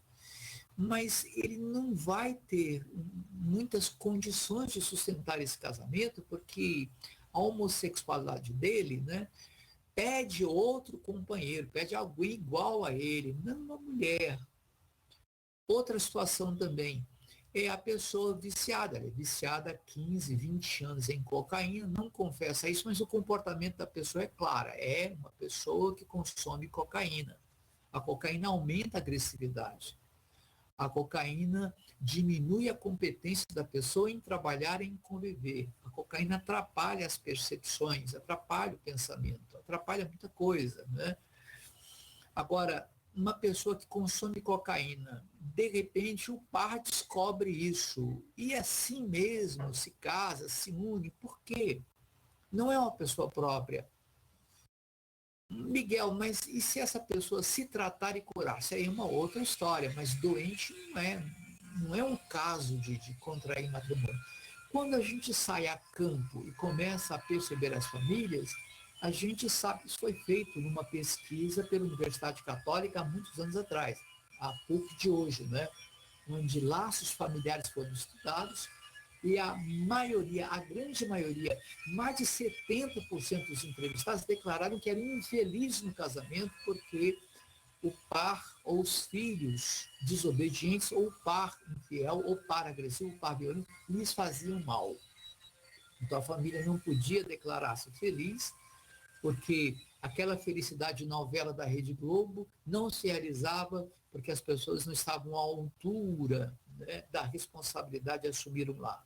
mas ele não vai ter muitas condições de sustentar esse casamento, porque a homossexualidade dele, né, pede outro companheiro, pede alguém igual a ele, não uma mulher. Outra situação também é a pessoa viciada. Ela é viciada há 15, 20 anos em cocaína, não confessa isso, mas o comportamento da pessoa é claro. É uma pessoa que consome cocaína. A cocaína aumenta a agressividade. A cocaína diminui a competência da pessoa em trabalhar e em conviver. A cocaína atrapalha as percepções, atrapalha o pensamento, atrapalha muita coisa, né? Agora, uma pessoa que consome cocaína, de repente o par descobre isso e assim mesmo se casa, se une. Por quê? Não é uma pessoa própria. Miguel, mas e se essa pessoa se tratar e curar? Isso aí é uma outra história, mas doente não é um caso de contrair matrimônio. Quando a gente sai a campo e começa a perceber as famílias, a gente sabe que isso foi feito numa pesquisa pela Universidade Católica há muitos anos atrás, a PUC de hoje, né? Onde laços familiares foram estudados e a maioria, a grande maioria, mais de 70% dos entrevistados declararam que eram infelizes no casamento porque o par ou os filhos desobedientes ou o par infiel ou par agressivo, o par violento, lhes faziam mal. Então a família não podia declarar-se feliz, porque aquela felicidade de novela da Rede Globo não se realizava porque as pessoas não estavam à altura, né, da responsabilidade de assumir um lar.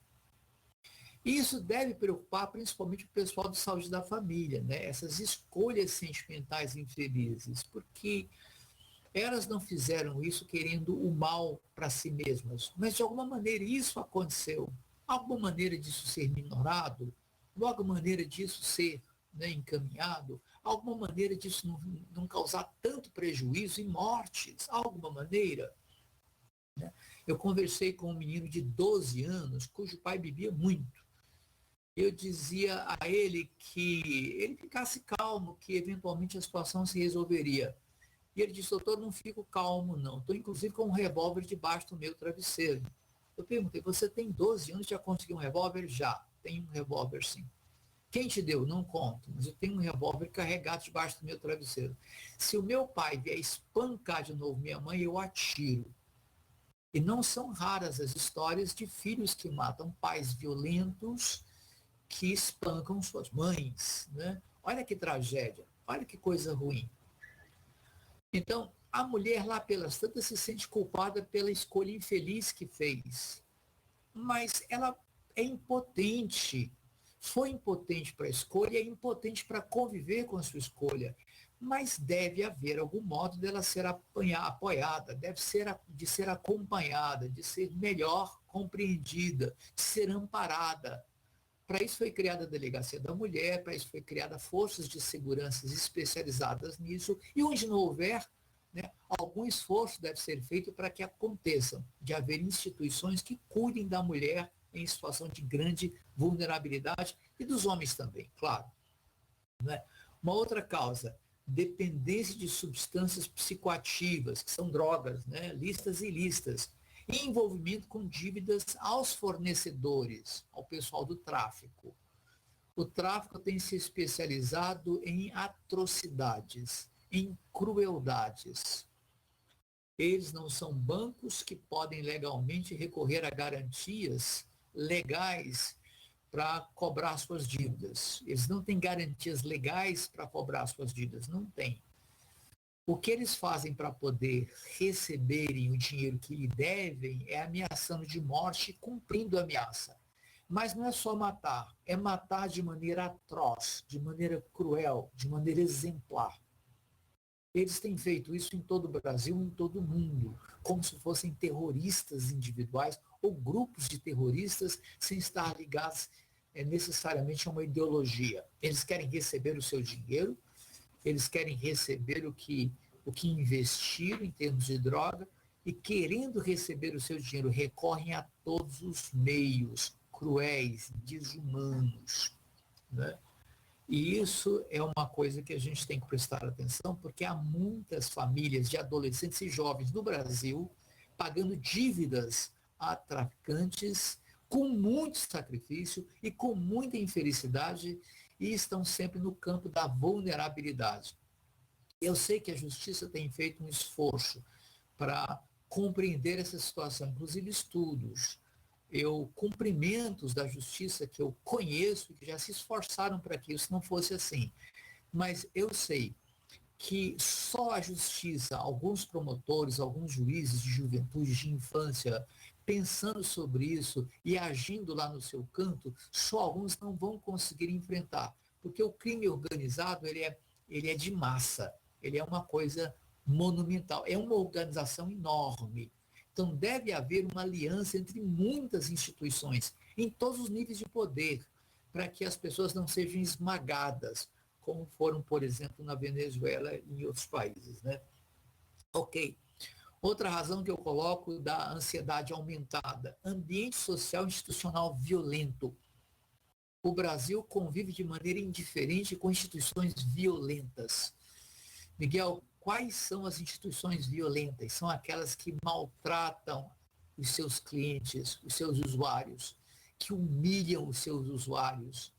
E isso deve preocupar principalmente o pessoal de saúde da família, né? Essas escolhas sentimentais infelizes, porque elas não fizeram isso querendo o mal para si mesmas, mas de alguma maneira isso aconteceu. Alguma maneira disso ser minorado, de alguma maneira disso ser, né, encaminhado, alguma maneira disso não causar tanto prejuízo e mortes, alguma maneira. Né? Eu conversei com um menino de 12 anos, cujo pai bebia muito. Eu dizia a ele que ele ficasse calmo, que eventualmente a situação se resolveria. E ele disse: doutor, não fico calmo não, estou inclusive com um revólver debaixo do meu travesseiro. Eu perguntei: você tem 12 anos, já conseguiu um revólver? Já, tenho um revólver sim. Quem te deu? Não conto, mas eu tenho um revólver carregado debaixo do meu travesseiro. Se o meu pai vier espancar de novo minha mãe, eu atiro. E não são raras as histórias de filhos que matam pais violentos que espancam suas mães, né? Olha que tragédia, olha que coisa ruim. Então, a mulher lá pelas tantas se sente culpada pela escolha infeliz que fez, mas ela é impotente, foi impotente para a escolha, é impotente para conviver com a sua escolha, mas deve haver algum modo dela ser apoiada, deve ser de ser acompanhada, de ser melhor compreendida, de ser amparada. Para isso foi criada a Delegacia da Mulher, para isso foi criada forças de segurança especializadas nisso, e onde não houver, né, algum esforço deve ser feito para que aconteçam, de haver instituições que cuidem da mulher em situação de grande vulnerabilidade, e dos homens também, claro. Né? Uma outra causa, dependência de substâncias psicoativas, que são drogas, né, listas e listas, e envolvimento com dívidas aos fornecedores, ao pessoal do tráfico. O tráfico tem se especializado em atrocidades, em crueldades. Eles não são bancos que podem legalmente recorrer a garantias legais para cobrar suas dívidas. Eles não têm garantias legais para cobrar suas dívidas, não tem. O que eles fazem para poder receberem o dinheiro que lhe devem é ameaçando de morte, cumprindo a ameaça. Mas não é só matar, é matar de maneira atroz, de maneira cruel, de maneira exemplar. Eles têm feito isso em todo o Brasil, em todo o mundo, como se fossem terroristas individuais ou grupos de terroristas sem estar ligados necessariamente a uma ideologia. Eles querem receber o seu dinheiro, eles querem receber o que investiram em termos de droga, e querendo receber o seu dinheiro, recorrem a todos os meios cruéis, desumanos. Né? E isso é uma coisa que a gente tem que prestar atenção, porque há muitas famílias de adolescentes e jovens no Brasil pagando dívidas a traficantes com muito sacrifício e com muita infelicidade, e estão sempre no campo da vulnerabilidade. Eu sei que a justiça tem feito um esforço para compreender essa situação, inclusive estudos. Eu cumprimento os da justiça que eu conheço e que já se esforçaram para que isso não fosse assim. Mas eu sei que só a justiça, alguns promotores, alguns juízes de juventude, de infância, pensando sobre isso e agindo lá no seu canto, só alguns não vão conseguir enfrentar. Porque o crime organizado, ele é de massa, ele é uma coisa monumental, é uma organização enorme. Então deve haver uma aliança entre muitas instituições, em todos os níveis de poder, para que as pessoas não sejam esmagadas, como foram, por exemplo, na Venezuela e em outros países. Né? Ok. Outra razão que eu coloco da ansiedade aumentada, ambiente social institucional violento. O Brasil convive de maneira indiferente com instituições violentas. Miguel, quais são as instituições violentas? São aquelas que maltratam os seus clientes, os seus usuários, que humilham os seus usuários,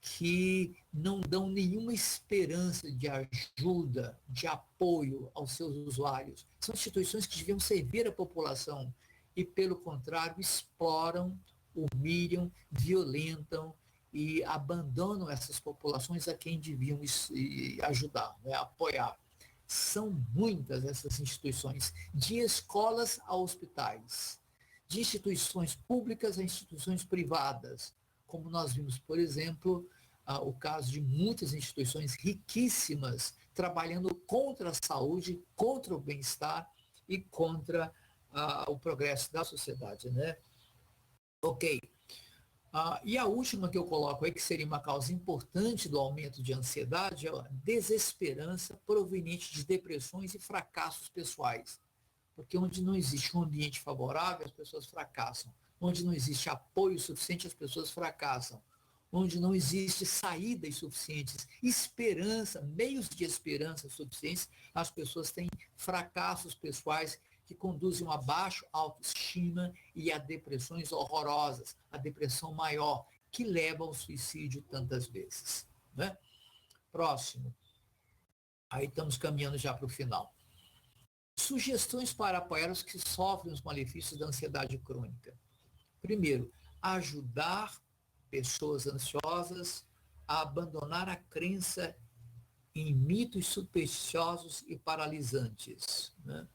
que não dão nenhuma esperança de ajuda, de apoio aos seus usuários. São instituições que deviam servir a população e, pelo contrário, exploram humilham, violentam e abandonam essas populações a quem deviam ajudar, né, apoiar. São muitas essas instituições, de escolas a hospitais, de instituições públicas a instituições privadas, como nós vimos, por exemplo, o caso de muitas instituições riquíssimas trabalhando contra a saúde, contra o bem-estar e contra o progresso da sociedade, né? Ok. E a última que eu coloco aí, que seria uma causa importante do aumento de ansiedade, é a desesperança proveniente de depressões e fracassos pessoais. Porque onde não existe um ambiente favorável, as pessoas fracassam. Onde não existe apoio suficiente, as pessoas fracassam. Onde não existe saídas suficientes, esperança, meios de esperança suficientes, as pessoas têm fracassos pessoais que conduzem a baixa autoestima e a depressões horrorosas, a depressão maior, que leva ao suicídio tantas vezes, né? Próximo. Aí estamos caminhando já para o final. Sugestões para apoiar os que sofrem os malefícios da ansiedade crônica. Primeiro, ajudar pessoas ansiosas a abandonar a crença em mitos supersticiosos e paralisantes, né?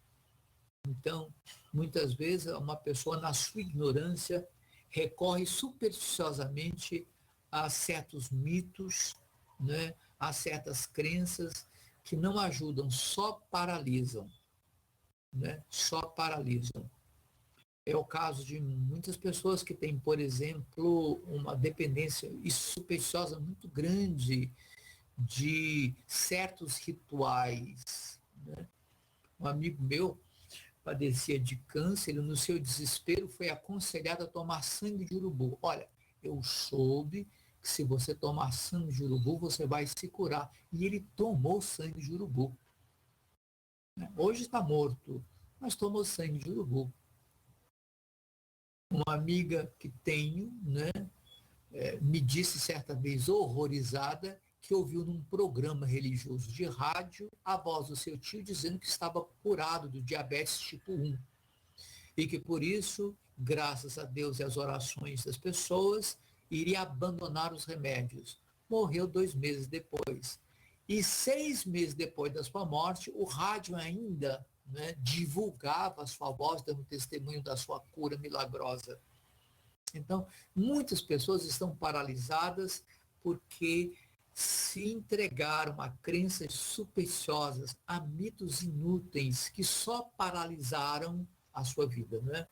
Então, muitas vezes, uma pessoa, na sua ignorância, recorre supersticiosamente a certos mitos, né, a certas crenças que não ajudam, só paralisam, né, só paralisam. É o caso de muitas pessoas que têm, por exemplo, uma dependência supersticiosa muito grande de certos rituais, né? Um amigo meu padecia de câncer e no seu desespero foi aconselhado a tomar sangue de urubu. Olha, eu soube que se você tomar sangue de urubu, você vai se curar. E ele tomou sangue de urubu. Hoje está morto, mas tomou sangue de urubu. Uma amiga que tenho, né, me disse certa vez, horrorizada, que ouviu num programa religioso de rádio a voz do seu tio dizendo que estava curado do diabetes tipo 1. E que por isso, graças a Deus e às orações das pessoas, iria abandonar os remédios. Morreu 2 meses depois. E 6 meses depois da sua morte, o rádio ainda, né, divulgava a sua voz, dando testemunho da sua cura milagrosa. Então, muitas pessoas estão paralisadas porque se entregaram a crenças supersticiosas, a mitos inúteis que só paralisaram a sua vida, né?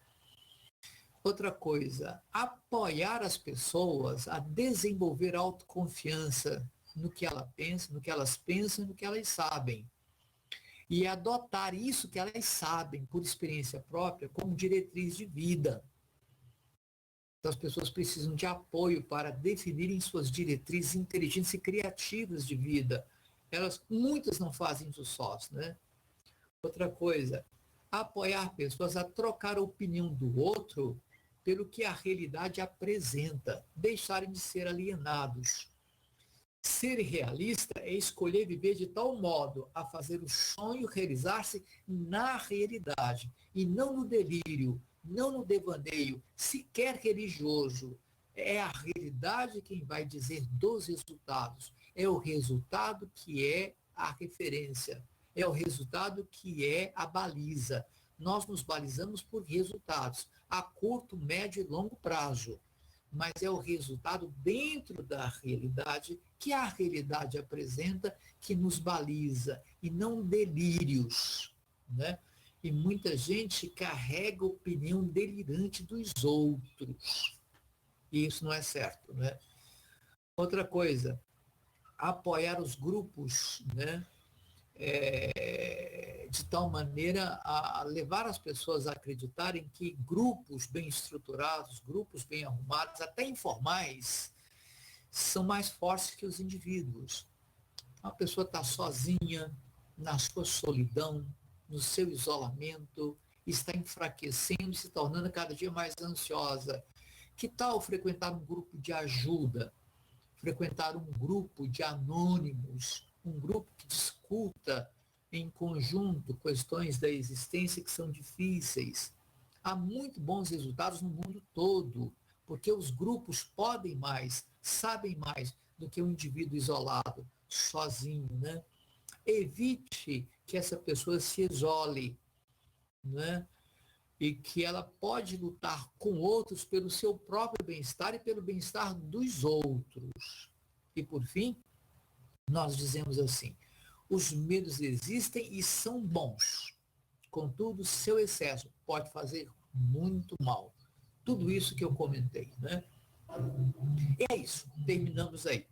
Outra coisa, apoiar as pessoas a desenvolver autoconfiança no que ela pensa, no que elas pensam, no que elas sabem. E adotar isso que elas sabem por experiência própria como diretriz de vida. Então, as pessoas precisam de apoio para definirem suas diretrizes inteligentes e criativas de vida. Muitas não fazem isso sós, né? Outra coisa, apoiar pessoas a trocar a opinião do outro pelo que a realidade apresenta, deixarem de ser alienados. Ser realista é escolher viver de tal modo a fazer o sonho realizar-se na realidade e não no delírio, não no devaneio, sequer religioso. É a realidade quem vai dizer dos resultados. É o resultado que é a referência. É o resultado que é a baliza. Nós nos balizamos por resultados a curto, médio e longo prazo. Mas é o resultado dentro da realidade que a realidade apresenta que nos baliza e não delírios, né? E muita gente carrega a opinião delirante dos outros. E isso não é certo, né? Outra coisa, apoiar os grupos, né? De tal maneira a levar as pessoas a acreditarem que grupos bem estruturados, grupos bem arrumados, até informais, são mais fortes que os indivíduos. A pessoa está sozinha, na sua solidão, no seu isolamento, está enfraquecendo e se tornando cada dia mais ansiosa. Que tal frequentar um grupo de ajuda? Frequentar um grupo de anônimos, um grupo que discuta em conjunto questões da existência que são difíceis. Há muito bons resultados no mundo todo, porque os grupos podem mais, sabem mais do que um indivíduo isolado, sozinho, né? Evite que essa pessoa se isole, né? E que ela pode lutar com outros pelo seu próprio bem-estar e pelo bem-estar dos outros. E, por fim, nós dizemos assim, os medos existem e são bons. Contudo, seu excesso pode fazer muito mal. Tudo isso que eu comentei, né? É isso. Terminamos aí.